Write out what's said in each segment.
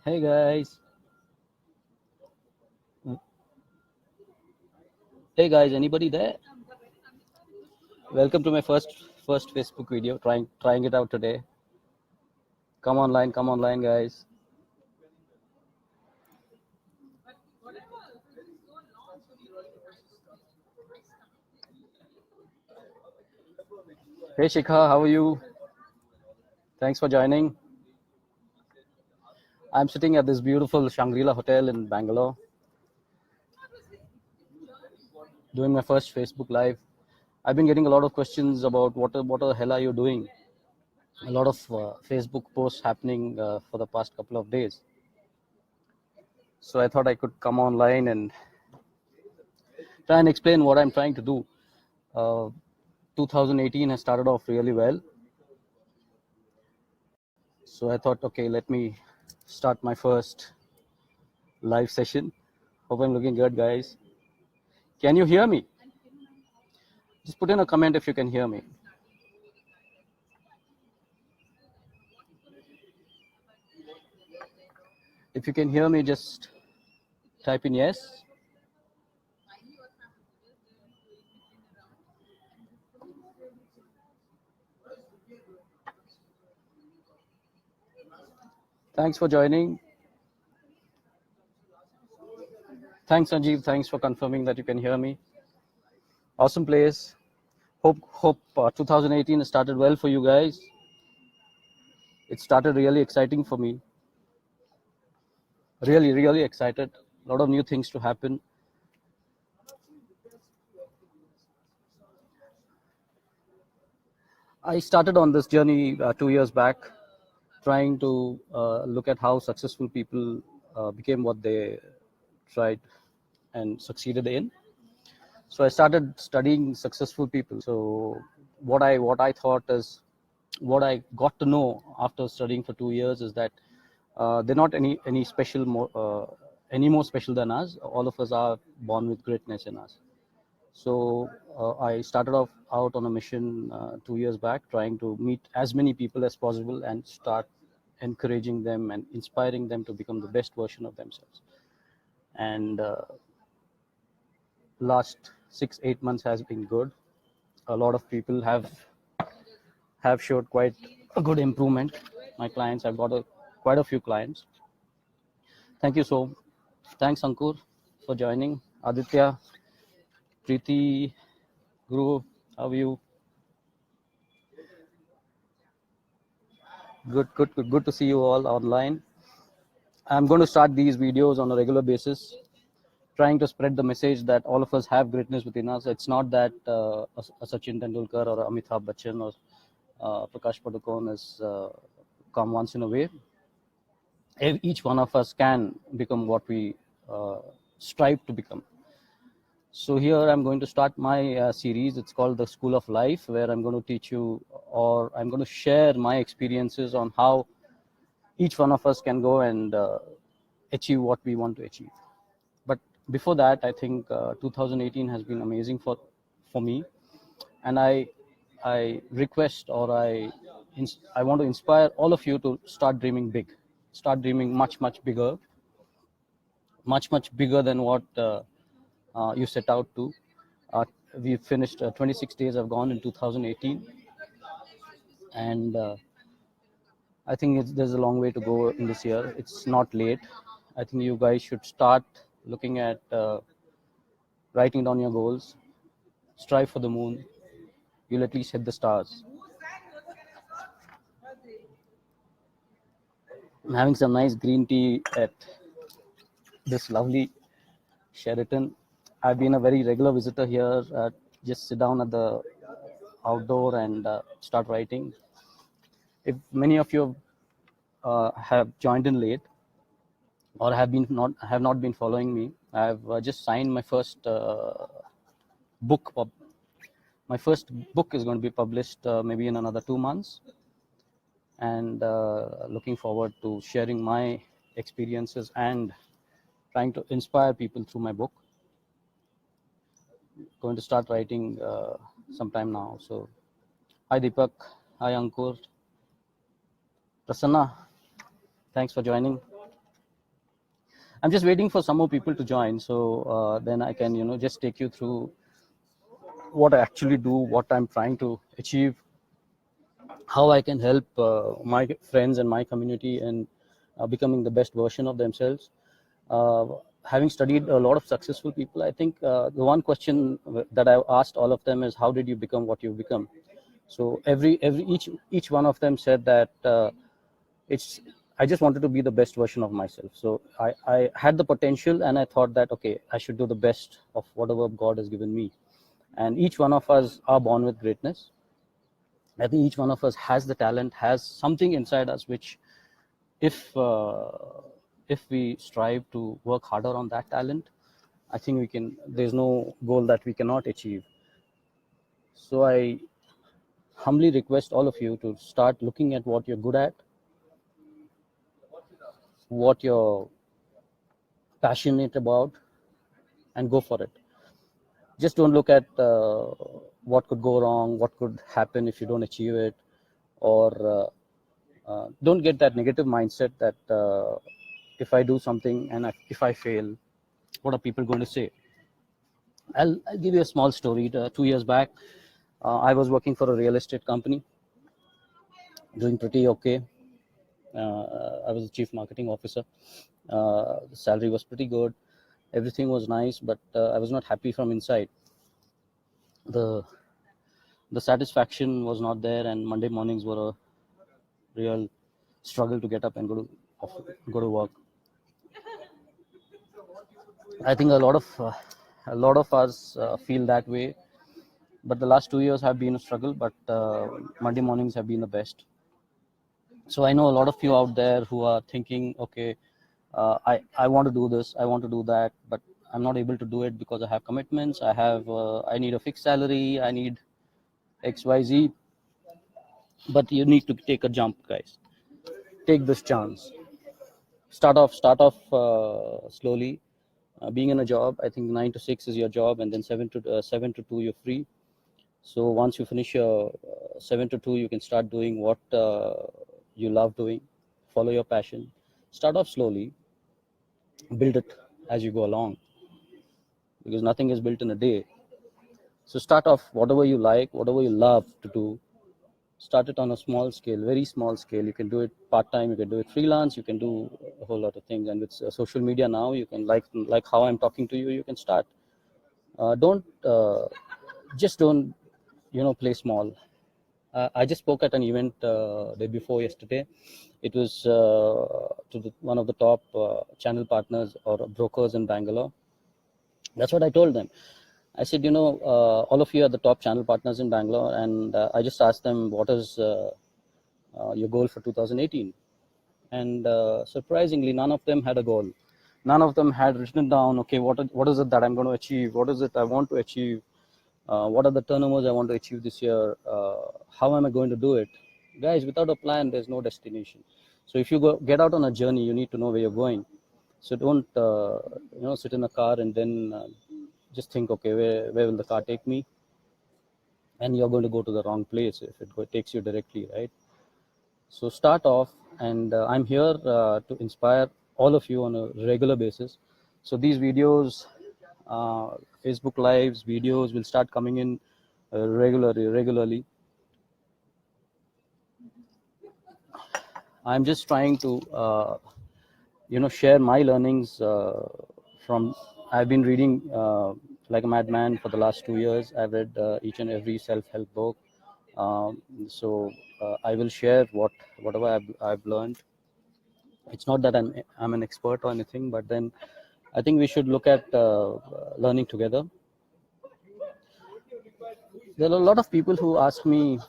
Hey guys. Hey guys, anybody there? Welcome to my first Facebook video. Trying it out today. Come online, guys. Hey Shikha, how are you? Thanks for joining. I'm sitting at this beautiful Shangri-La hotel in Bangalore, doing my first Facebook live. I've been getting a lot of questions about what the hell are you doing? A lot of Facebook posts happening for the past couple of days. So I thought I could come online and try and explain what I'm trying to do. 2018 has started off really well. So I thought, okay, let me start my first live session. Hope I'm looking good, guys. Can you hear me? Just put in a comment if you can hear me. If you can hear me, just type in yes. Thanks for joining. Thanks, Sanjeev. Thanks for confirming that you can hear me. Awesome place. Hope 2018 started well for you guys. It started really exciting for me. Really excited. A lot of new things to happen. I started on this journey 2 years back, trying to look at how successful people became what they tried and succeeded in. So I started studying successful people. So what I thought is, what I got to know after studying for 2 years is that they're not any special any more special than us. All of us are born with greatness in us. So I started off out on a mission 2 years back, trying to meet as many people as possible and start encouraging them and inspiring them to become the best version of themselves. And last 6-8 months has been good. A lot of people have showed quite a good improvement. My clients, I've got quite a few clients. Thank you so. Thanks Ankur for joining. Aditya, Preeti, Guru, how are you? Good to see you all online. I'm going to start these videos on a regular basis, trying to spread the message that all of us have greatness within us. It's not that a Sachin Tendulkar or Amitabh Bachchan or Prakash Padukone is come once in a way. Each one of us can become what we strive to become. So here I'm going to start my series. It's called the School of Life, where I'm going to teach you, or I'm going to share my experiences on how each one of us can go and achieve what we want to achieve. But before that, I think 2018 has been amazing for me, and I request, or I want to inspire all of you to start dreaming big, start dreaming much bigger, much bigger than what you set out to. We've finished 26 days have gone in 2018, and I think there's a long way to go in this year. It's not late. I think you guys should start looking at writing down your goals, strive for the moon. You'll at least hit the stars. I'm having some nice green tea at this lovely Sheraton. I've been a very regular visitor here. Just sit down at the outdoor and start writing. If many of you have joined in late or have not been following me, I've just signed my first book. My first book is going to be published maybe in another 2 months, and looking forward to sharing my experiences and trying to inspire people through my book. Going to start writing sometime now. So, hi Deepak, hi Ankur, Prasanna, thanks for joining. I'm just waiting for some more people to join, so then I can just take you through what I actually do, what I'm trying to achieve, how I can help my friends and my community in becoming the best version of themselves. Uh, Having studied a lot of successful people, I think the one question that I've asked all of them is, how did you become what you've become? So each one of them said that it's I just wanted to be the best version of myself. So I had the potential, and I thought that, okay, I should do the best of whatever God has given me. And each one of us are born with greatness. I think each one of us has the talent, has something inside us which, if we strive to work harder on that talent, I think we can. There's no goal that we cannot achieve. So I humbly request all of you to start looking at what you're good at, what you're passionate about, and go for it. Just don't look at what could go wrong, what could happen if you don't achieve it, or don't get that negative mindset that if I do something and if I fail, what are people going to say? I'll give you a small story. 2 years back, I was working for a real estate company, doing pretty okay. I was the chief marketing officer. The salary was pretty good. Everything was nice, but I was not happy from inside. The the satisfaction was not there, and Monday mornings were a real struggle to get up and go to work. I think a lot of us feel that way, but the last 2 years have been a struggle. But Monday mornings have been the best. So I know a lot of you out there who are thinking, okay, I want to do this, I want to do that, but I'm not able to do it because I have commitments. I need a fixed salary. I need XYZ. But you need to take a jump, guys. Take this chance. Start off slowly. Being in a job, I think 9 to 6 is your job, and then 7 to 2 you're free. So once you finish your 7 to 2, you can start doing what you love doing. Follow your passion. Start off slowly. Build it as you go along, because nothing is built in a day. So start off whatever you like, whatever you love to do. Start it on a small scale, very small scale. You can do it part time, you can do it freelance, you can do a whole lot of things. And with social media now, you can, like how I'm talking to you, you can start. Don't just don't play small. I just spoke at an event day before yesterday. It was to one of the top channel partners or brokers in Bangalore. That's what I told them. I said, all of you are the top channel partners in Bangalore, and I just asked them, what is your goal for 2018? And surprisingly, none of them had a goal. None of them had written down, okay, what is it that I'm going to achieve? What is it I want to achieve? What are the turnovers I want to achieve this year? How am I going to do it? Guys, without a plan, there's no destination. So if you get out on a journey, you need to know where you're going. So don't sit in a car and then just think, okay, where will the car take me? And you're going to go to the wrong place if it takes you directly, right? So start off, and I'm here to inspire all of you on a regular basis. So these videos, uh, Facebook lives, videos will start coming in regularly. I'm just trying to share my learnings from. I've been reading like a madman for the last 2 years. I've read each and every self-help book. So I will share whatever I've learned. It's not that I'm an expert or anything, but then I think we should look at learning together. There are a lot of people who ask me,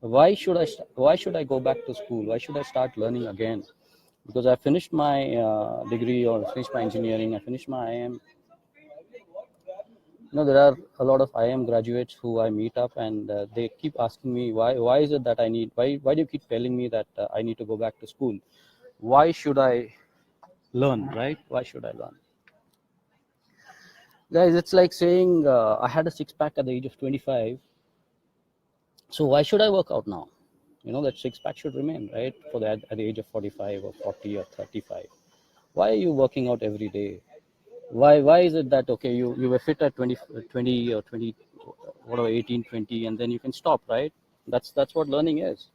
why should I go back to school? Why should I start learning again? Because I finished my degree, or finished my engineering, I finished my IM. There are a lot of IM graduates who I meet up, and they keep asking me, why is it that why do you keep telling me that I need to go back to school? Why should I learn, right? Why should I learn? Guys, it's like saying I had a six-pack at the age of 25, so why should I work out now? That six-pack should remain, right, for that at the age of 45 or 40 or 35. Why are you working out every day? Why is it that, okay, you were fit at 20 or 20, whatever, 18, 20, and then you can stop, right? That's what learning is.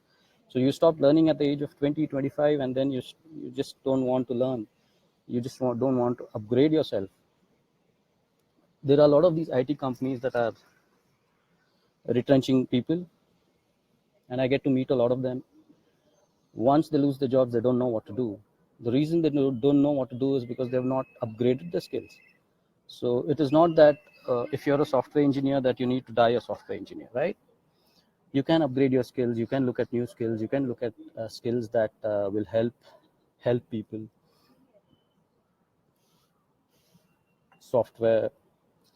So you stop learning at the age of 20, 25, and then you just don't want to learn. You just don't want to upgrade yourself. There are a lot of these IT companies that are retrenching people, and I get to meet a lot of them. Once they lose the jobs, they don't know what to do. The reason they don't know what to do is because they have not upgraded their skills. So it is not that if you're a software engineer that you need to die a software engineer, right? You can upgrade your skills. You can look at new skills. You can look at skills that will help people. Software,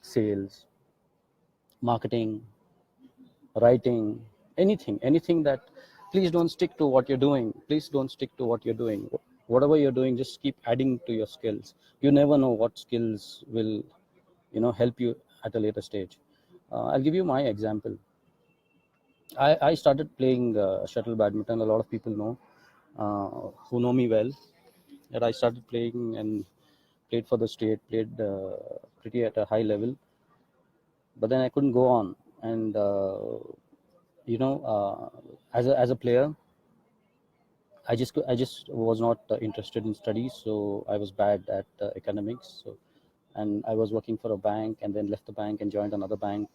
sales, marketing, writing, anything that. Please don't stick to what you're doing. Please don't stick to what you're doing. Whatever you're doing, just keep adding to your skills. You never know what skills will help you at a later stage. I'll give you my example. I started playing shuttle badminton. A lot of people know, who know me well, that I started playing and played for the state, played pretty at a high level, but then I couldn't go on. And as a player, I just was not interested in studies, so I was bad at academics. So, and I was working for a bank, and then left the bank and joined another bank.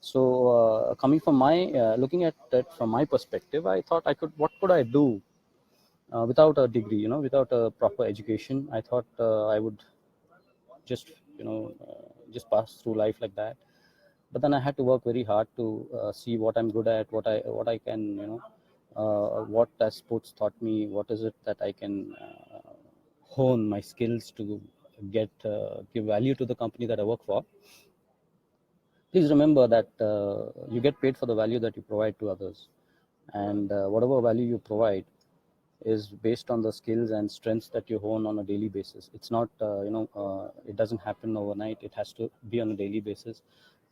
So coming from my looking at that from my perspective, I thought what could I do without a degree, without a proper education. I thought I would just just pass through life like that. But then I had to work very hard to see what I'm good at, what I can, what as sports taught me, what is it that I can hone my skills to give value to the company that I work for. Please remember that you get paid for the value that you provide to others, and whatever value you provide is based on the skills and strengths that you hone on a daily basis. It's not it doesn't happen overnight. It has to be on a daily basis.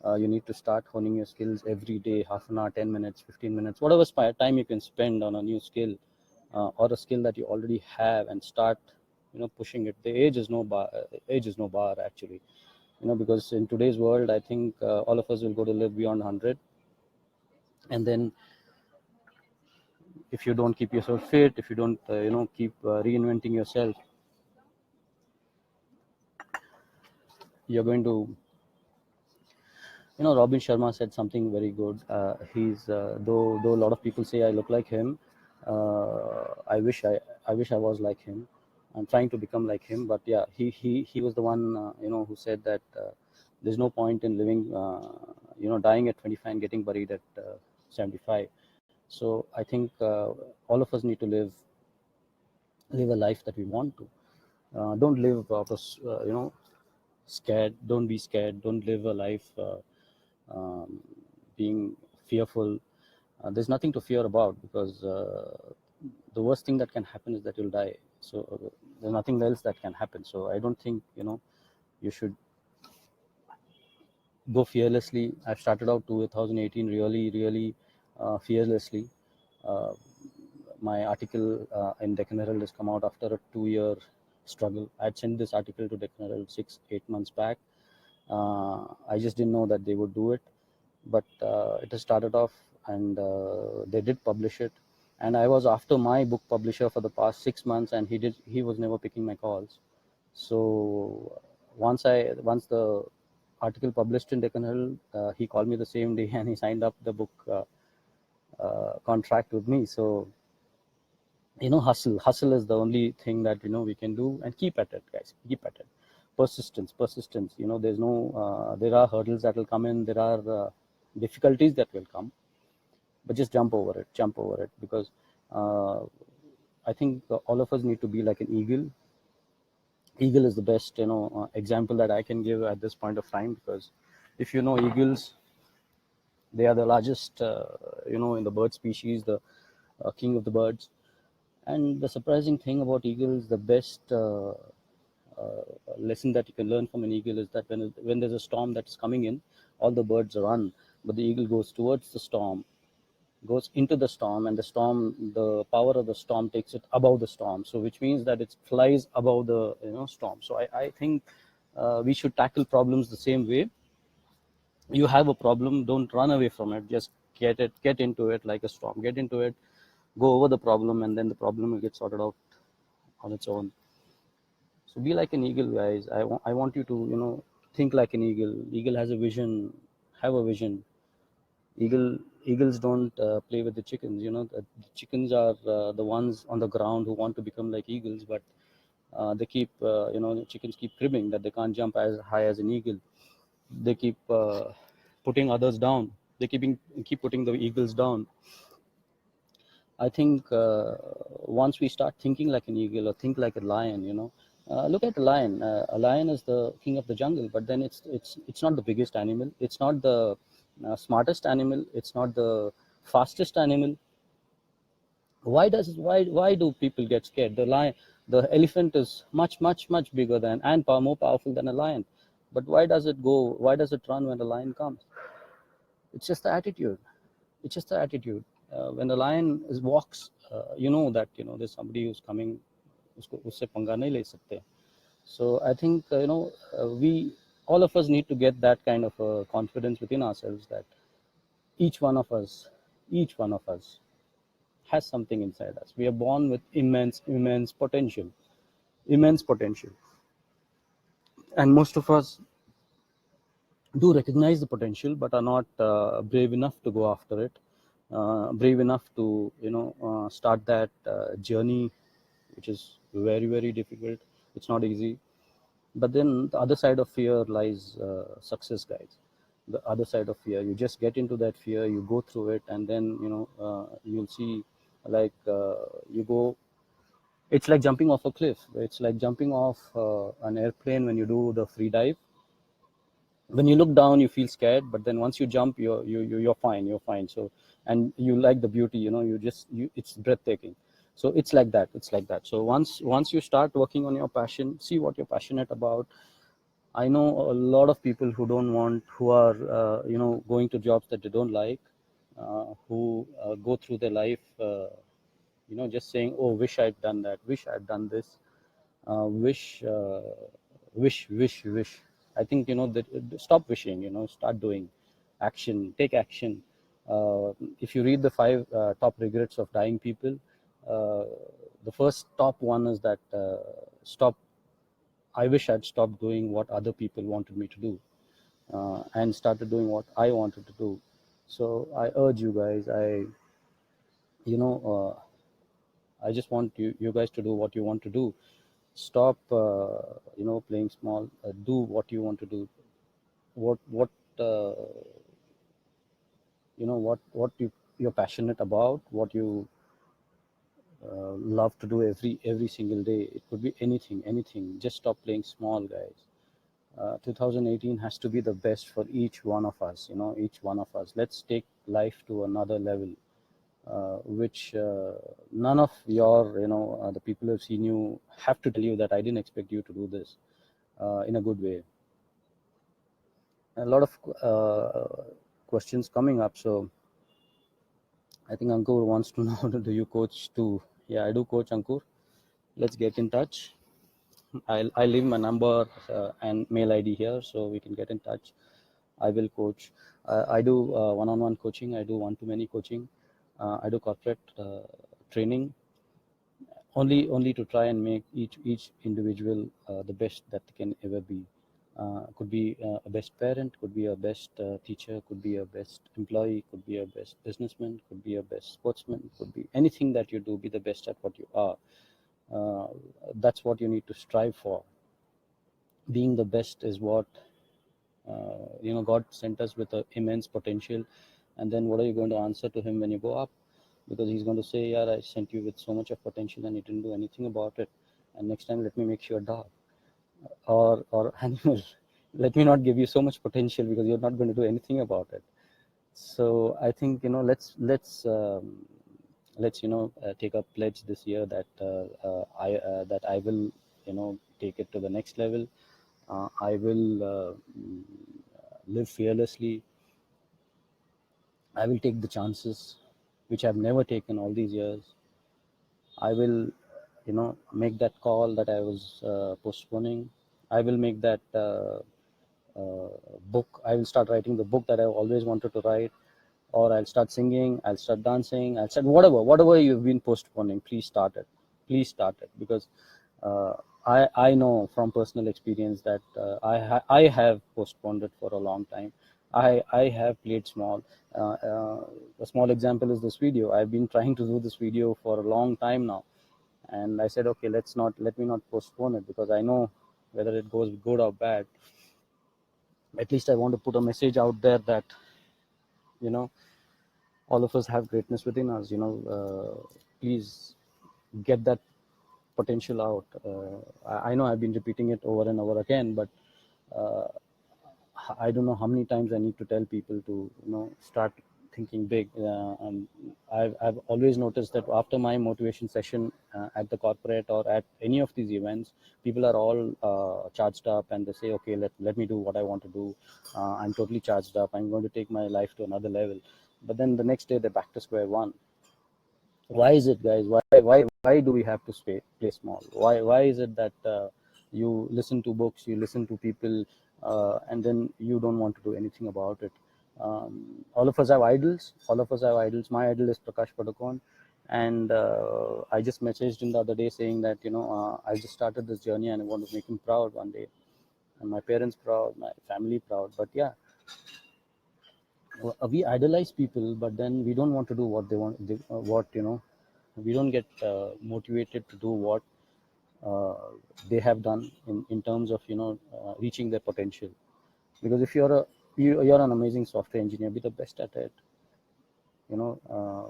You need to start honing your skills every day, half an hour, 10 minutes, 15 minutes, whatever time you can spend on a new skill, or a skill that you already have, and start pushing it. The age is no bar actually, because in today's world, I think all of us will go to live beyond 100. And then if you don't keep yourself fit, if you don't keep reinventing yourself, you're going to, Robin Sharma said something very good. He's though a lot of people say I look like him, I wish I was like him. I'm trying to become like him. But yeah, he was the one who said that there's no point in living, dying at 25 and getting buried at 75. So I think all of us need to live a life that we want to. Don't live out of scared. Don't be scared. Don't live a life um, being fearful. There's nothing to fear about, because the worst thing that can happen is that you'll die. So there's nothing else that can happen. So I don't think you should go fearlessly. I've started out 2018 really fearlessly. uh, my article in Deccan Herald has come out after a 2 year struggle. I had sent this article to Deccan Herald 6-8 months back. I just didn't know that they would do it, but it has started off, and they did publish it. And I was after my book publisher for the past 6 months, and he was never picking my calls. So once the article published in Deccan Herald, he called me the same day and he signed up the book contract with me. So hustle is the only thing that we can do, and keep at it, guys. Keep at it. Persistence. There's no there are hurdles that will come in. There are difficulties that will come, but just jump over it, because uh, I think all of us need to be like an eagle is the best example that I can give at this point of time, because if eagles, they are the largest in the bird species, the king of the birds. And the surprising thing about eagles, the best lesson that you can learn from an eagle is that when there's a storm that's coming in, all the birds run, but the eagle goes towards the storm, goes into the storm, and the power of the storm takes it above the storm, so which means that it flies above the storm. So I think we should tackle problems the same way. You have a problem, don't run away from it, just get into it like a storm, get into it, go over the problem, and then the problem will get sorted out on its own. So be like an eagle, guys. I want you to think like an eagle. Eagle has a vision. Have a vision. Eagles don't play with the chickens. The chickens are the ones on the ground who want to become like eagles, but they keep the chickens keep cribbing that they can't jump as high as an eagle. They keep putting others down. They keep putting the eagles down. I think once we start thinking like an eagle or think like a lion, look at a lion. A lion is the king of the jungle, but then it's not the biggest animal. It's not the smartest animal. It's not the fastest animal. Why do people get scared? The elephant is much bigger than and more powerful than a lion, but why does it go? Why does it run when the lion comes? It's just the attitude. It's just the attitude. When the lion walks, that there's somebody who's coming. उससे पंगा नहीं ले सकते. So I think we all of us need to get that kind of confidence within ourselves that each one of us has something inside us. We are born with immense potential, and most of us do recognize the potential but are not brave enough to go after it, brave enough to start that journey, which is very difficult. It's not easy. But then the other side of fear lies success, guys. The other side of fear, you just get into that fear, you go through it, and then you'll see, like you go. It's like jumping off a cliff. It's like jumping off an airplane when you do the free dive. When you look down, you feel scared, but then once you jump, you're fine. So, and you like the beauty, it's breathtaking. So it's like that. So once you start working on your passion, see what you're passionate about. I know a lot of people who are going to jobs that they don't like, who go through their life just saying, oh, wish I'd done that, wish I'd done this, wish wish. I think that stop wishing, start doing. Take action. If you read the 5 top regrets of dying people, uh, the first top one is that stop I wish I'd stopped doing what other people wanted me to do, and started doing what I wanted to do. So I urge you guys, you know I just want you guys to do what you want to do. Stop playing small. Do what you want to do. What uh, you're passionate about, what you love to do every single day. It could be anything. Just stop playing small, guys. 2018 has to be the best for each one of us. Each one of us. Let's take life to another level, which none of your the people who've seen you have to tell you that I didn't expect you to do this, in a good way. A lot of questions coming up, so I think Ankur wants to know, do you coach too? Yeah, I do coach, Ankur. Let's get in touch. I'll leave my number and mail ID here so we can get in touch. I will coach. I do one-on-one coaching. I do one-to-many coaching. I do corporate training. Only to try and make each individual the best that they can ever be. Could be a best parent, could be a best teacher, could be a best employee, could be a best businessman, could be a best sportsman, could be anything that you do. Be the best at what you are. That's what you need to strive for. Being the best is what God sent us with immense potential. And then what are you going to answer to him when you go up? Because he's going to say, yeah, I sent you with so much of potential and you didn't do anything about it, and next time let me make you a dog or animal. Let me not give you so much potential because you're not going to do anything about it. So I think let's take a pledge this year that I will take it to the next level. I will live fearlessly. I will take the chances. which I've never taken all these years. I will, make that call that I was postponing. I will make that uh, book. I will start writing the book that I've always wanted to write, or I'll start singing, I'll start dancing, I'll start whatever you've been postponing. Please start it, because uh, I know from personal experience that I have postponed it for a long time. I have played small. A small example is this video. I've been trying to do this video for a long time now, and I said, okay, let me not postpone it, because I know whether it goes good or bad. At least I want to put a message out there that, you know all of us have greatness within us. Please get that potential out. I know I've been repeating it over and over again, but uh, I don't know how many times I need to tell people to, start thinking big. And I've always noticed that after my motivation session at the corporate or at any of these events, people are all charged up, and they say, okay, let me do what I want to do. I'm totally charged up. I'm going to take my life to another level. But then the next day they're back to square one. Why is it, guys? Why do we have to play small? Why is it that you listen to books, you listen to people, and then you don't want to do anything about it? All of us have idols. My idol is Prakash Padukone, and I just messaged him the other day saying that, I just started this journey and I want to make him proud one day, and my parents proud, my family proud. But yeah, we idolize people, but then we don't want to do what they want. We don't get motivated to do what uh, they have done in terms of, reaching their potential. Because if you're an amazing software engineer, be the best at it.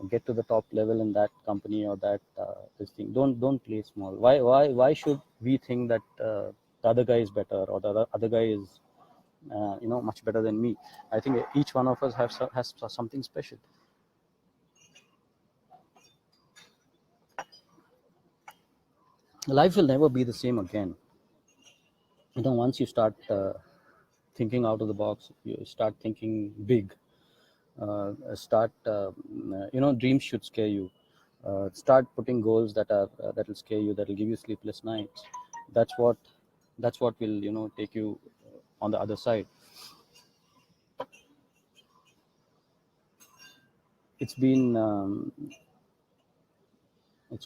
Get to the top level in that company or that this thing. Don't play small. Why should we think that the other guy is better, or the other guy is much better than me? I think each one of us has something special. Life will never be the same again. Once you start thinking out of the box, you start thinking big. Start Dreams should scare you. Start putting goals that will scare you, that will give you sleepless nights. That's what will, take you on the other side. It's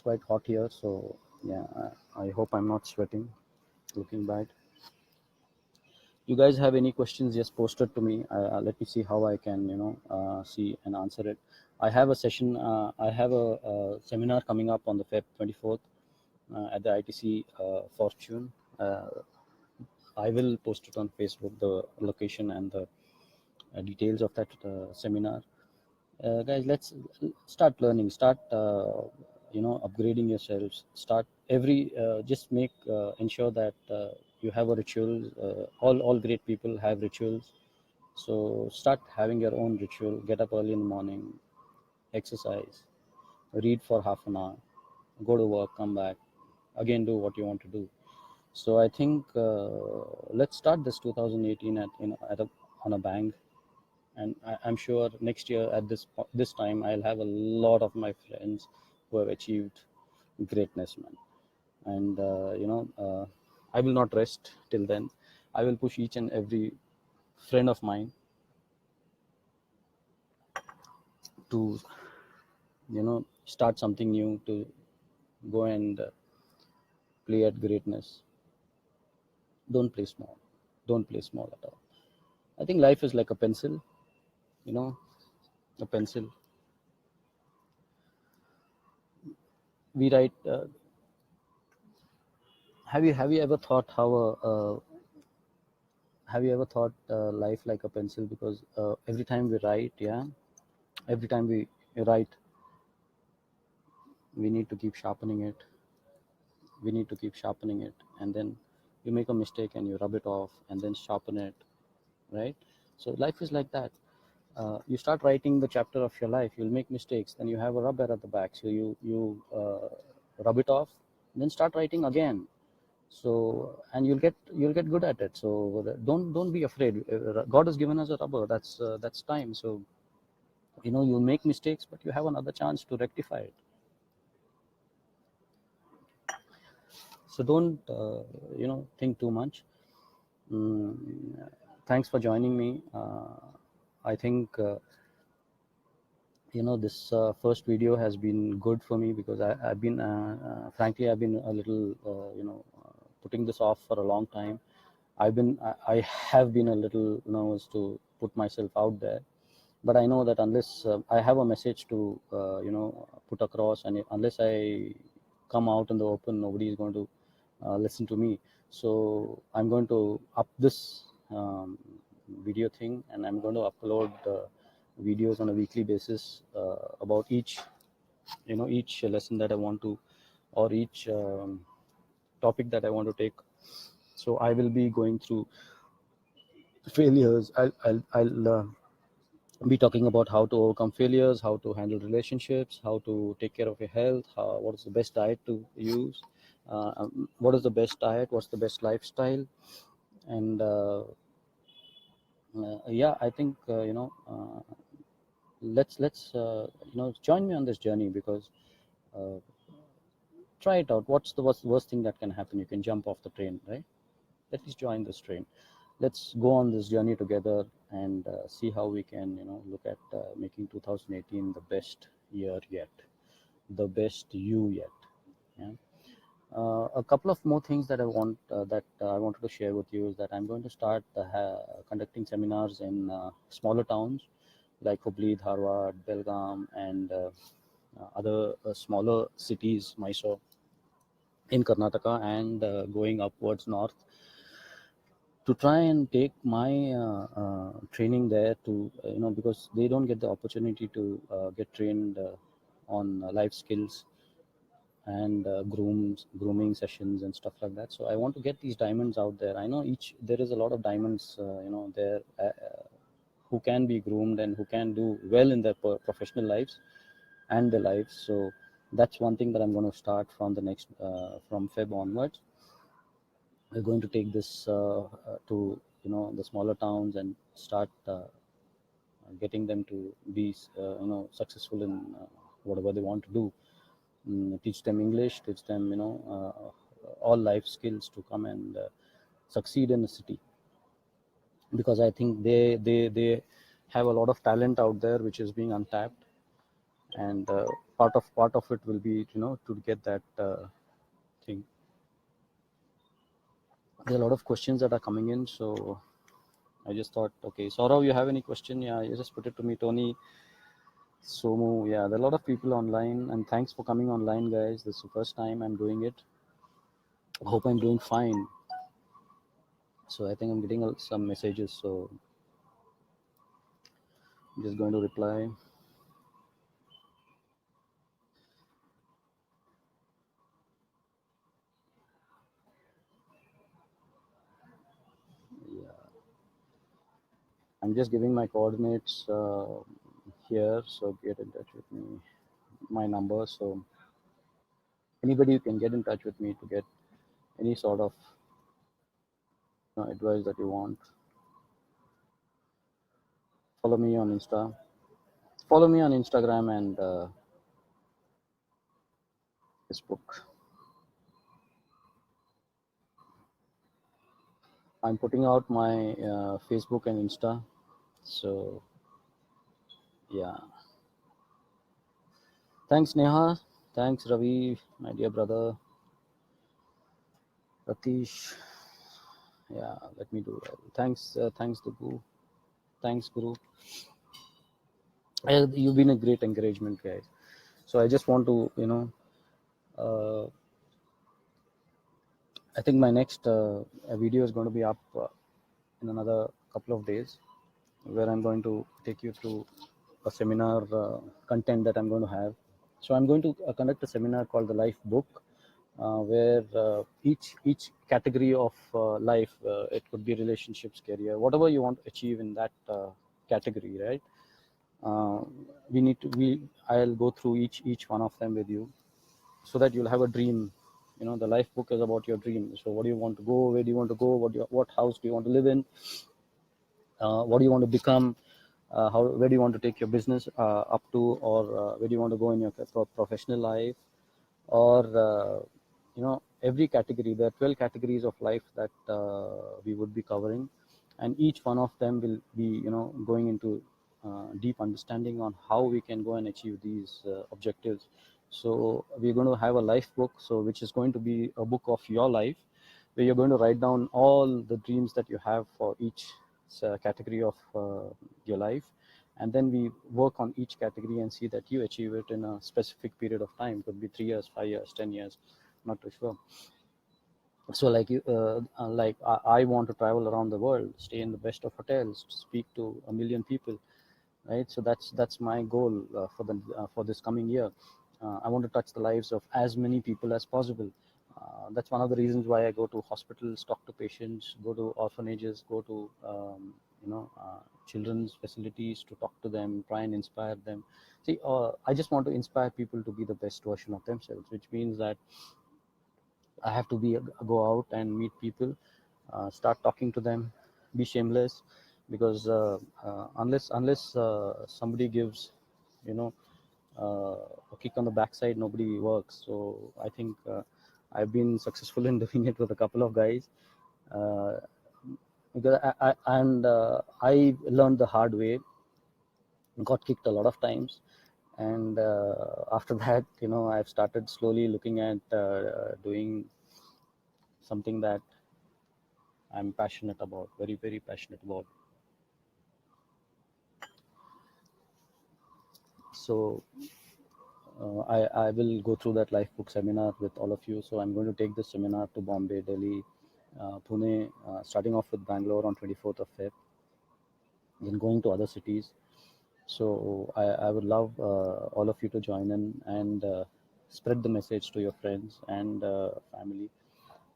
quite hot here, so yeah, I hope I'm not sweating, looking bad. You guys have any questions, just post it to me. Let me see how I can, see and answer it. I have a session, I have a seminar coming up on the Feb 24th at the ITC Fortune. I will post it on Facebook, the location and the details of that seminar. Guys, let's start learning, start upgrading yourselves. Start every just make ensure that you have a ritual. All great people have rituals, so start having your own ritual. Get up early in the morning, exercise, read for half an hour, go to work, come back, again do what you want to do. So I think let's start this 2018 on a bang. And I'm sure next year at this time I'll have a lot of my friends who have achieved greatness, man. And I will not rest till then. I will push each and every friend of mine to start something new, to go and play at greatness. Don't play small. Don't play small at all. I think life is like a pencil, you know a pencil. We write. Have you ever thought how have you ever thought life like a pencil? Because every time we write, yeah, every time we write, we need to keep sharpening it. And then you make a mistake and you rub it off and then sharpen it, right? So life is like that. You start writing the chapter of your life, you'll make mistakes, then you have a rubber at the back, so you rub it off, then start writing again. So, and you'll get good at it. So don't be afraid. God has given us a rubber. That's time. So you'll make mistakes, but you have another chance to rectify it. So don't think too much. mm, Thanks for joining me. I think this first video has been good for me, because I've been frankly, I've been a little putting this off for a long time. I have been a little nervous to put myself out there, but I know that unless I have a message to put across, and unless I come out in the open, nobody is going to listen to me. So I'm going to up this video thing, and I'm going to upload videos on a weekly basis about each lesson that I want to, or each topic that I want to take. So I will be going through failures. I'll be talking about how to overcome failures, how to handle relationships, how to take care of your health, what is the best diet to use, what is the best diet, what's the best lifestyle. And yeah, I think let's join me on this journey, because uh, try it out. What's the worst thing that can happen? You can jump off the train, right? Let us join this train. Let's go on this journey together, and see how we can look at making 2018 the best year yet, the best you yet. Yeah. A couple of more things that I wanted to share with you is that I'm going to start conducting seminars in smaller towns like Hubli, Dharwad, Belgaum, and other smaller cities, Mysore, in Karnataka, and going upwards north, to try and take my training there, to because they don't get the opportunity to get trained on life skills and grooming sessions and stuff like that. So I want to get these diamonds out there. I know there is a lot of diamonds there, who can be groomed and who can do well in their professional lives and their lives. So that's one thing that I'm going to start from the next from Feb onwards. We're going to take this to the smaller towns, and start getting them to be successful in whatever they want to do. Teach them English, teach them all life skills to come and succeed in the city, because I think they have a lot of talent out there which is being untapped. And part of it will be to get that thing. There are a lot of questions that are coming in, so I just thought, okay, Saurav, you have any question? Yeah, you just put it to me. Tony, Somu, yeah, there are a lot of people online, and thanks for coming online, guys. This is the first time I'm doing it. I hope I'm doing fine. So I think I'm getting some messages, so I'm just going to reply. Yeah, I'm just giving my coordinates here, so get in touch with me. My number, so anybody, you can get in touch with me to get any sort of advice that you want. Follow me on Insta. Follow me on Instagram and Facebook. I'm putting out my Facebook and Insta. So yeah. Thanks, Neha. Thanks, Ravi, my dear brother. Ratish. Yeah, let me do that. Thanks, Dubu. Thanks, Guru. You've been a great encouragement, guys. So I just want to, uh, I think my next video is going to be up in another couple of days, where I'm going to take you through a seminar content that I'm going to have. So I'm going to conduct a seminar called the Life Book, where each category of life, it could be relationships, career, whatever you want to achieve in that category, right? Uh, I'll go through each one of them with you, so that you'll have a dream. The life book is about your dream. So what do you want to go? Where do you want to go? What house do you want to live in? What do you want to become? where do you want to take your business up to, or where do you want to go in your professional life, or every category. There are 12 categories of life that we would be covering, and each one of them will be going into deep understanding on how we can go and achieve these objectives. So we're going to have a life book, so which is going to be a book of your life, where you're going to write down all the dreams that you have for each category of your life, and then we work on each category and see that you achieve it in a specific period of time. Could be 3 years, 5 years, 10 years, not too sure. So like I want to travel around the world, stay in the best of hotels, speak to a million people, right? So that's my goal for this coming year. I want to touch the lives of as many people as possible. That's one of the reasons why I go to hospitals, talk to patients, go to orphanages, go to children's facilities to talk to them, try and inspire them. See, I just want to inspire people to be the best version of themselves, which means that I have to go out and meet people, start talking to them, be shameless, because unless somebody gives, you know, a kick on the backside, nobody works. So I think I've been successful in doing it with a couple of guys, uh, because I learned the hard way, got kicked a lot of times, and after that, I've started slowly looking at doing something that I'm passionate about, very, very passionate about. So I will go through that life book seminar with all of you. So I'm going to take this seminar to Bombay, Delhi, Pune, starting off with Bangalore on 24th of Feb, then going to other cities. So I would love all of you to join in and spread the message to your friends and family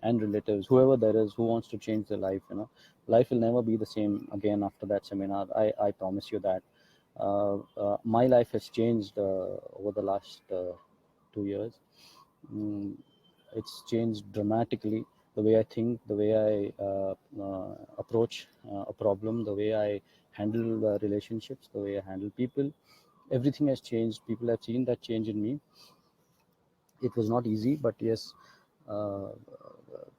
and relatives, whoever there is who wants to change their life. Life will never be the same again after that seminar. I promise you that. My life has changed over the last 2 years. Mm, it's changed dramatically. The way I think, the way I approach a problem, the way I handle relationships, the way I handle people, everything has changed. People have seen that change in me. It was not easy, but yes, uh,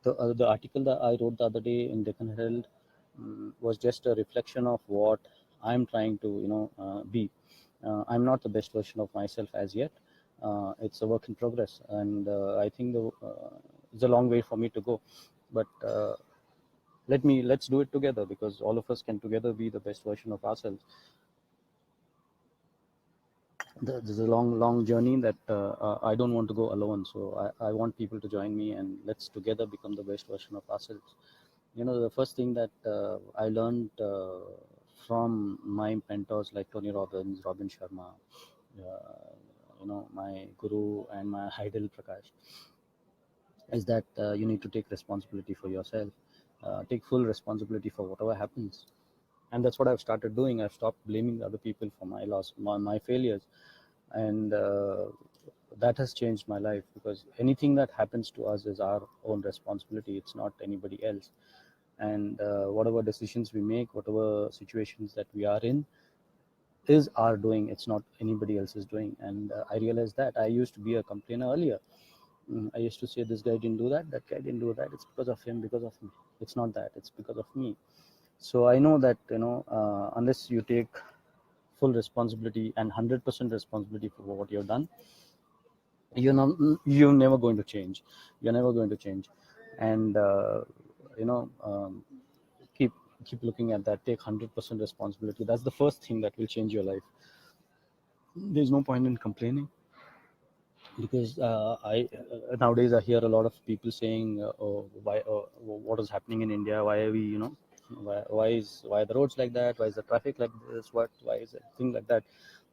the article that I wrote the other day in Deccan Herald was just a reflection of what I'm trying to be. I'm not the best version of myself as yet. It's a work in progress, and I think it's a long way for me to go. But let's do it together, because all of us can together be the best version of ourselves. There's a long journey that I don't want to go alone. So I want people to join me, and let's together become the best version of ourselves. The first thing that I learned from my mentors like Tony Robbins, Robin Sharma, my guru and my idol Prakash, is that you need to take responsibility for yourself, take full responsibility for whatever happens. And that's what I've started doing. I've stopped blaming other people for my loss, my failures, and that has changed my life, because anything that happens to us is our own responsibility. It's not anybody else. And whatever decisions we make, whatever situations that we are in, is our doing. It's not anybody else's doing. And I realized that I used to be a complainer earlier. I used to say, this guy didn't do that, that guy didn't do that, it's because of him, because of me. It's not that, it's because of me. So I know that unless you take full responsibility and 100% responsibility for what you've done, you're never going to change. You're never going to change. And you know keep keep looking at that. Take 100% responsibility. That's the first thing that will change your life. There's no point in complaining, because I nowadays I hear a lot of people saying, "Oh, why? What is happening in India? Why are we? Why are the roads like that? Why is the traffic like this? Why is everything like that?"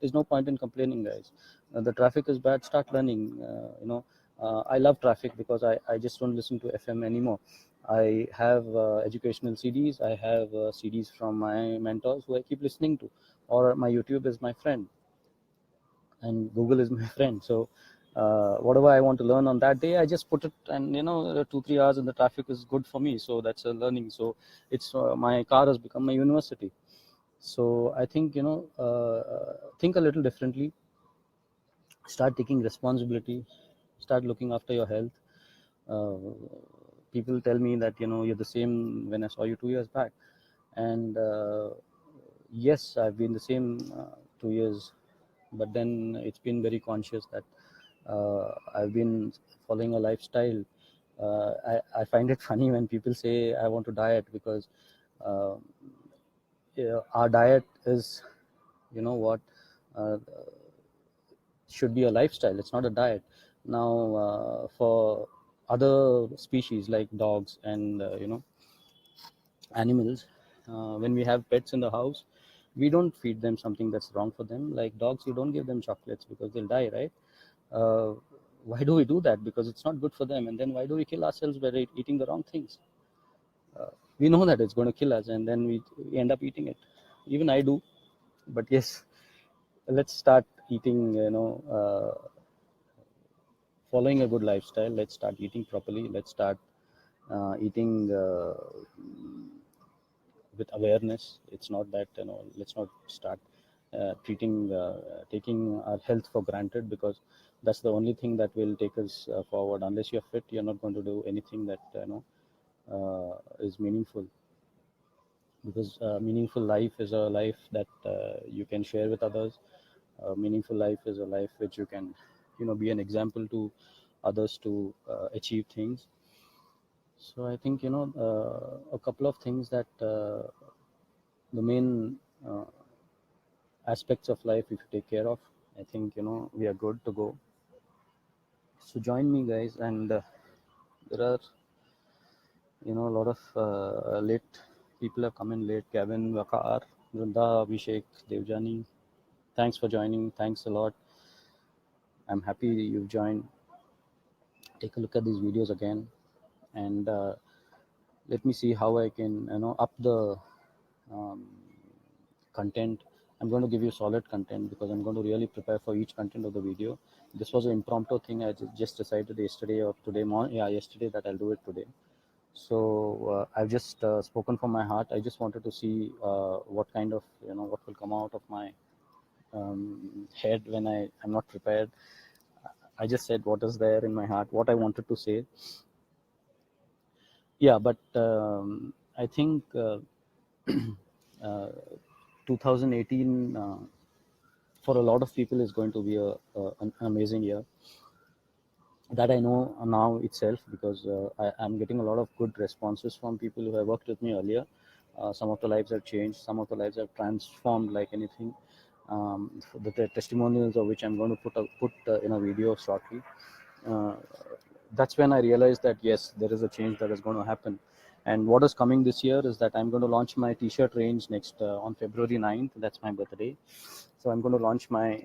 There's no point in complaining, guys. The traffic is bad. Start learning. I love traffic because I just don't listen to FM anymore. I have educational CDs. I have CDs from my mentors who I keep listening to, or my YouTube is my friend and Google is my friend. So whatever I want to learn on that day, I just put it, and 2-3 hours in the traffic is good for me. So that's a learning. So it's my car has become my university. So I think, think a little differently, start taking responsibility, start looking after your health. uh, People tell me that, you're the same when I saw you 2 years back, and yes, I've been the same 2 years, but then it's been very conscious that I've been following a lifestyle. I find it funny when people say I want to diet, because uh, yeah, our diet is, what, uh, should be a lifestyle. It's not a diet. Now, for other species like dogs and animals, when we have pets in the house, we don't feed them something that's wrong for them. Like dogs, you don't give them chocolates because they'll die, right? uh, why do we do that? Because it's not good for them. And then why do we kill ourselves by eating the wrong things? We know that it's going to kill us, and then we end up eating it. Even I do. But yes, let's start eating, following a good lifestyle. Let's start eating properly. Let's start eating with awareness. It's not that, let's not start taking our health for granted, because that's the only thing that will take us forward. Unless you're fit, you're not going to do anything that, is meaningful. Because meaningful life is a life that you can share with others. Meaningful life is a life which you can, be an example to others to achieve things. So I think, a couple of things that the main aspects of life, if you take care of, I think, we are good to go. So join me, guys. And there are, a lot of late people have come in late. Kevin, Vakar, Vrunda, Abhishek, Devjani, thanks for joining. Thanks a lot. I'm happy you've joined. Take a look at these videos again, and let me see how I can, up the um, content. I'm going to give you solid content, because I'm going to really prepare for each content of the video. This was an impromptu thing. I just decided yesterday or today morning. Yeah, yesterday, that I'll do it today. So I've just spoken from my heart. I just wanted to see what kind of, what will come out of my head when I'm not prepared. I just said what is there in my heart, what I wanted to say. Yeah, but I think uh, 2018 for a lot of people is going to be an amazing year. That I know now itself, because I'm getting a lot of good responses from people who have worked with me earlier. Some of the lives have changed, some of the lives have transformed like anything. The testimonials of which I'm going to put in a video shortly. Uh, that's when I realized that yes, there is a change that is going to happen. And what is coming this year is that I'm going to launch my t-shirt range next on February 9th. That's my birthday. So I'm going to launch my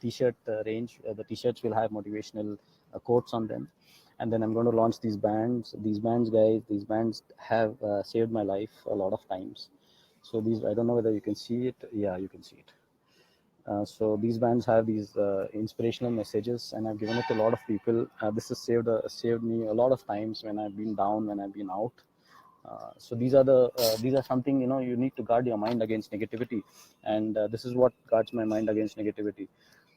t-shirt range. The t-shirts will have motivational quotes on them, and then I'm going to launch these bands. These bands, guys, these bands have saved my life a lot of times. So these, I don't know whether you can see it. Yeah, you can see it. So these bands have these inspirational messages, and I've given it to a lot of people. This has saved me a lot of times when I've been down, when I've been out. So these are something, you need to guard your mind against negativity, and this is what guards my mind against negativity.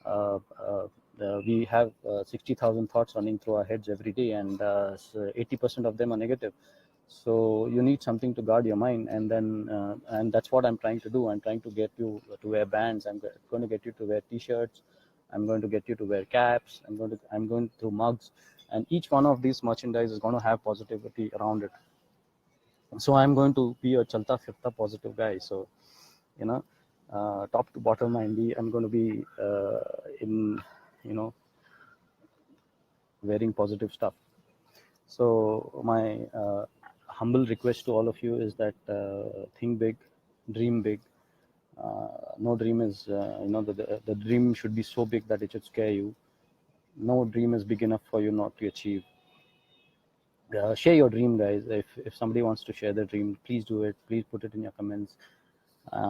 Uh, uh, we have 60,000 thoughts running through our heads every day, and 80% of them are negative. So you need something to guard your mind, and then and that's what I'm trying to do. I'm trying to get you to wear bands. I'm going to get you to wear t-shirts. I'm going to get you to wear caps. I'm going to mugs, and each one of these merchandise is going to have positivity around it. So I'm going to be a chalta firta positive guy. So, you know top to bottom, I'm going to be in, you know wearing positive stuff. So my humble request to all of you is that think big, dream big. No dream is, the dream should be so big that it should scare you. No dream is big enough for you not to achieve. Share your dream, guys. If somebody wants to share their dream, please do it. Please put it in your comments.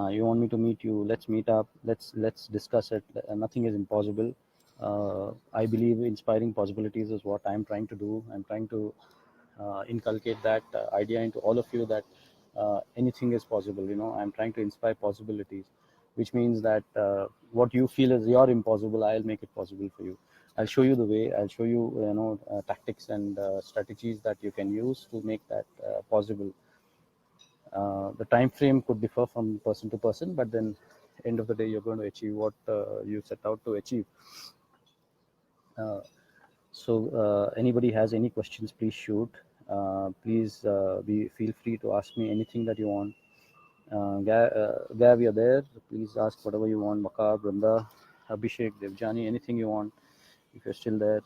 You want me to meet you? Let's meet up. Let's discuss it. Nothing is impossible. I believe inspiring possibilities is what I'm trying to do. I'm trying to inculcate that idea into all of you, that anything is possible. I'm trying to inspire possibilities, which means that what you feel is your impossible, I'll make it possible for you. I'll show you the way. I'll show you, tactics and strategies that you can use to make that possible. The time frame could differ from person to person, but then end of the day, you're going to achieve what you set out to achieve. Uh, so anybody has any questions, please shoot. Please feel free to ask me anything that you want. Gav, you're there. Please ask whatever you want. Maka, Brenda, Abhishek, Devjani, anything you want. If you're still there,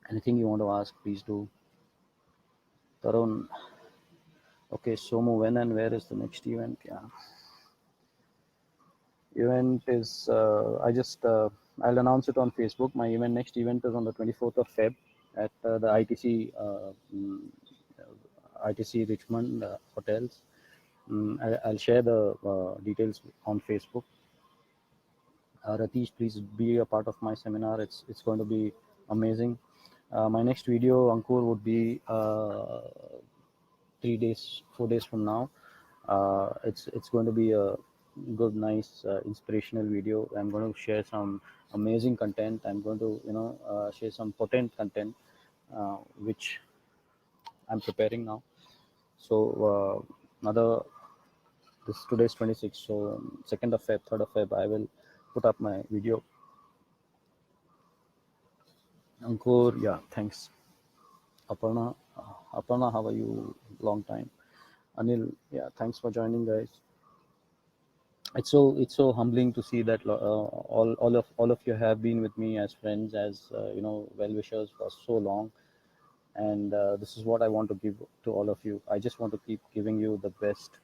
anything you want to ask, please do. Tarun, okay, Somu, when and where is the next event? Yeah, event is I'll announce it on Facebook. My next event is on the 24th of Feb at the ITC Richmond hotels. I'll share the details on Facebook. Ratish, please be a part of my seminar. It's going to be amazing. My next video, Ankur, would be 4 days from now. It's going to be a good, nice, inspirational video. I'm going to share some amazing content. I'm going to share some potent content, which I'm preparing now. So today's 26, so 2nd of Feb, 3rd of Feb, I will put up my video. Ankur, yeah, thanks. Aparna, how are you? Long time. Anil, yeah, thanks for joining, guys. It's so humbling to see that all of you have been with me as friends, as well wishers for so long, and this is what I want to give to all of you. I just want to keep giving you the best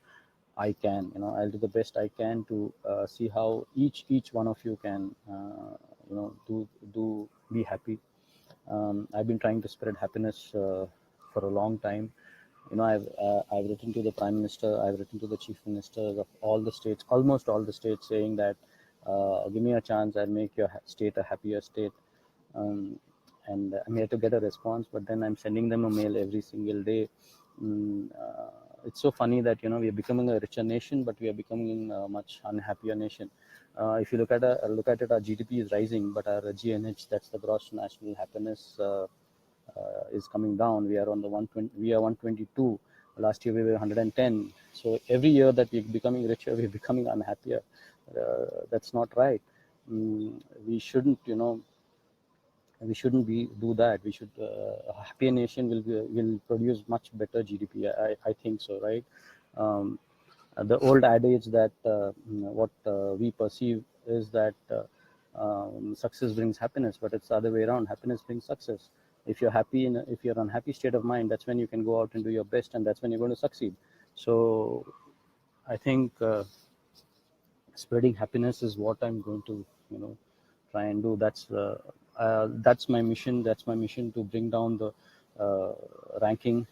I can. I'll do the best I can to see how each one of you can do be happy. I've been trying to spread happiness for a long time. I've written to the Prime Minister, I've written to the Chief Ministers of all the states, almost all the states, saying that give me a chance, I'll make your state a happier state. And I'm here to get a response, but then I'm sending them a mail every single day. It's so funny that we are becoming a richer nation, but we are becoming a much unhappier nation. If you look at it, our GDP is rising, but our GNH, that's the gross national happiness, is coming down. We are on the 120. We are 122. Last year we were 110. So every year that we're becoming richer, we're becoming unhappier. That's not right. We shouldn't, we shouldn't do that. We should. A happier nation will produce much better GDP. I think so, right? The old adage that what we perceive is that success brings happiness, but it's the other way around. Happiness brings success. If you're happy, if you're in an unhappy state of mind, that's when you can go out and do your best, and that's when you're going to succeed. So I think spreading happiness is what I'm going to try and do. That's my mission. That's my mission, to bring down the ranking,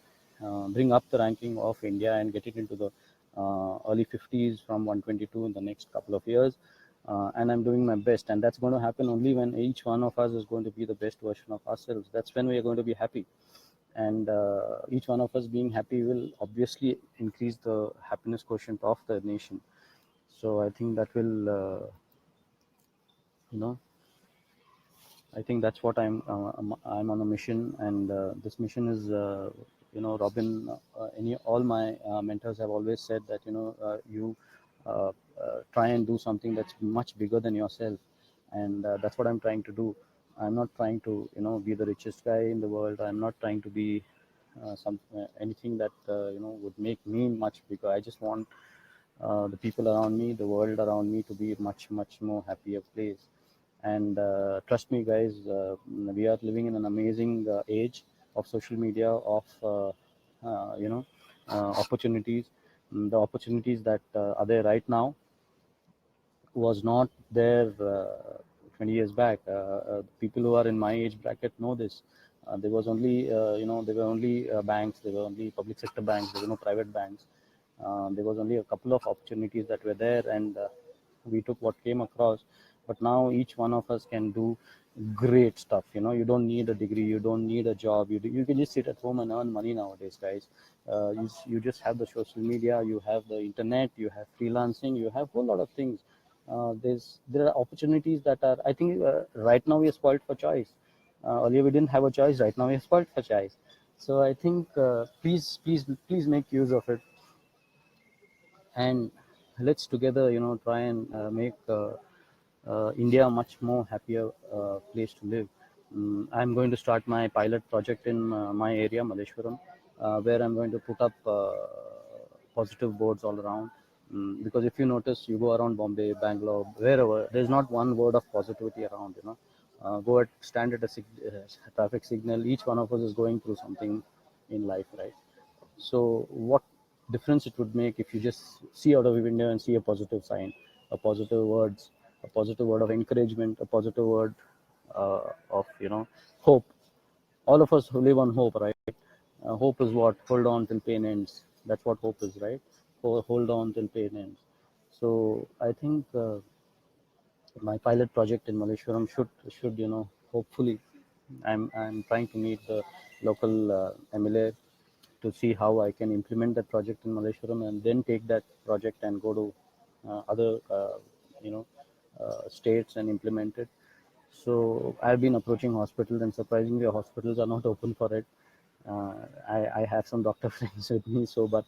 bring up the ranking of India and get it into the early 50s from 122 in the next couple of years. And I'm doing my best, and that's going to happen only when each one of us is going to be the best version of ourselves. That's when we are going to be happy, and each one of us being happy will obviously increase the happiness quotient of the nation. So I think that will I think that's what I'm on a mission, and this mission is Robin. All my mentors have always said that you try and do something that's much bigger than yourself, and that's what I'm trying to do. I'm not trying to be the richest guy in the world. I'm not trying to be anything that would make me much bigger. I just want the people around me, the world around me, to be a much more happier place. And trust me, guys, we are living in an amazing age of social media, of opportunities. The opportunities that are there right now was not there 20 years back. People who are in my age bracket know this. There was only there were only banks, there were only public sector banks, there were no private banks. There was only a couple of opportunities that were there, and we took what came across. But now each one of us can do great stuff. You don't need a degree, you don't need a job, you can just sit at home and earn money nowadays, guys. You just have the social media, you have the internet, you have freelancing, you have a whole lot of things. There are opportunities that are, I think, right now we are spoiled for choice. Earlier we didn't have a choice, right now we are spoiled for choice. So I think, please make use of it, and let's together, try and make India a much more happier place to live. I'm going to start my pilot project in my area, Malleshwaram, where I'm going to put up positive boards all around. Because if you notice, you go around Bombay, Bangalore, wherever, there's not one word of positivity around. Stand at a traffic signal. Each one of us is going through something in life, right? So, what difference it would make if you just see out of your window and see a positive sign, a positive words, a positive word of encouragement, a positive word of hope. All of us who live on hope, right? Hope is what? Hold on till pain ends. That's what hope is, right? Hold on till pain ends. So I think my pilot project in Malleshwaram should hopefully, I'm trying to meet the local MLA to see how I can implement that project in Malleshwaram, and then take that project and go to other you know states and implement it. So I've been approaching hospitals, and surprisingly, hospitals are not open for it. I have some doctor friends with me, so but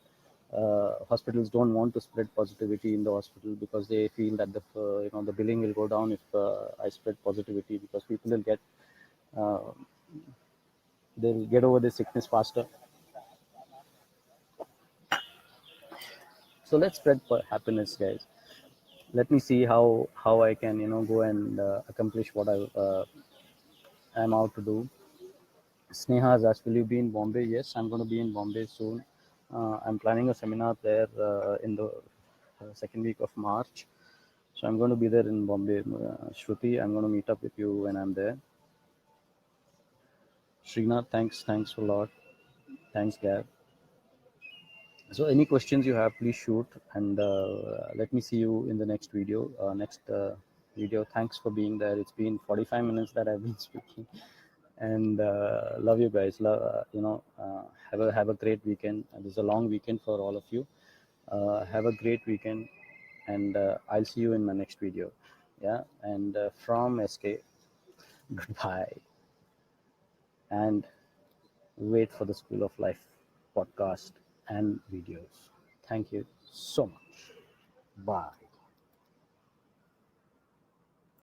hospitals don't want to spread positivity in the hospital, because they feel that the billing will go down if I spread positivity, because people will uh, they'll get over the sickness faster. So let's spread happiness, guys. Let me see how I can go and accomplish what I'm out to do. Sneha has asked, will you be in Bombay? Yes, I'm going to be in Bombay soon. I'm planning a seminar there in the second week of March. So I'm going to be there in Bombay. Shruti, I'm going to meet up with you when I'm there. Srinath, thanks a lot. Thanks, Gab. So any questions you have, please shoot, and let me see you in the next video. Next video. Thanks for being there. It's been 45 minutes that I've been speaking, and love you guys. Have a great weekend. This is a long weekend for all of you. Have a great weekend, and I'll see you in my next video. Yeah, and from SK, goodbye, and wait for the School of Life podcast and videos. Thank you so much. Bye.